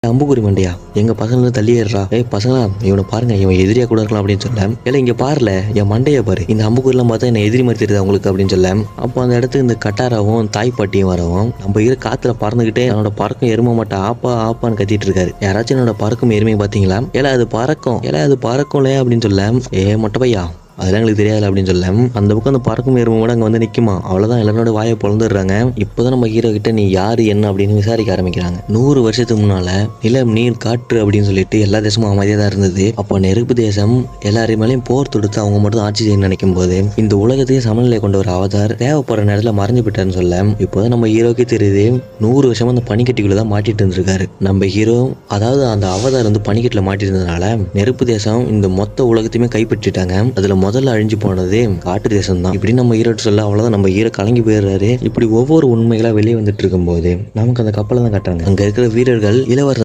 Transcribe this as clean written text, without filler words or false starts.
அம்புக்குறி மண்டையா எங்க பசங்க தள்ளி ஏறா பசங்களா இவனை பாருங்க இவன் எதிரியா கூட இருக்கலாம் அப்படின்னு சொல்ல இல்ல இங்க பாருல என் மண்டையை பாரு இந்த அம்புக்குறிலாம் பார்த்தா என்ன எதிரி மாதிரி தெரியுது அவங்களுக்கு அப்படின்னு சொல்ல அப்போ அந்த இடத்துக்கு இந்த கட்டாராவும் தாய் பாட்டியும் வரவும் நம்ம இரு காத்துல பறந்துகிட்டே என்னோட பறக்கும் எரும மாட்டா ஆப்பா ஆப்பான்னு கத்திட்டு இருக்காரு. யாராச்சும் என்னோட பறக்கும் எருமையை பாத்தீங்களா? ஏல அது பறக்கும்ல அப்படின்னு சொல்ல மொட்டை பையா அதெல்லாம் எங்களுக்கு தெரியாது அப்படின்னு சொல்ல அந்த பக்கம் அந்த பறக்கும் எருமை கூட அங்கே வந்து நிற்குமா. அவ்வளோதான் எல்லாரோட வாயை பிறந்துடுறாங்க. இப்போதான் நம்ம ஹீரோ கிட்ட நீ யாரு என்ன அப்படின்னு விசாரிக்க ஆரம்பிக்கிறாங்க. 100 வருஷத்துக்கு முன்னால நிலம் நீர் காற்று அப்படின்னு சொல்லிட்டு எல்லா தேசமும் அமைதியாக தான் இருந்தது. அப்போ நெருப்பு தேசம் எல்லாரையும் மேலேயும் போர் தொடுத்து அவங்க மட்டும் ஆட்சி செய்ய நினைக்கும் போது இந்த உலகத்தையும் சமநிலை கொண்ட ஒரு அவதார் தேவைப்படுற நேரத்தில் மறைஞ்சு போயிட்டாருன்னு சொல்ல இப்போதான் நம்ம ஹீரோக்கே தெரியுது 100 வருஷமா அந்த பனிக்கட்டிக்குள்ள தான் மாட்டிட்டு இருந்திருக்காரு நம்ம ஹீரோ. அதாவது அந்த அவதார் வந்து பனிக்கட்டில் மாட்டிட்டு இருந்ததுனால நெருப்பு தேசம் இந்த மொத்த உலகத்தையுமே கைப்பற்றிட்டாங்க. அதுல முதல்ல அழிஞ்சு போனது காட்டு தேசம் தான். இப்படி நம்ம ஹீரோ சொல்ல அவ்வளவுதான் நம்ம ஹீரோ கலங்கி போயிடுறாரு. இப்படி ஒவ்வொரு உண்மைகளா வெளியே வந்துட்டு இருக்கும் போது நமக்கு அந்த கப்பலை தான் காட்டுறாங்க. அங்க இருக்கிற வீரர்கள் இளவரசர்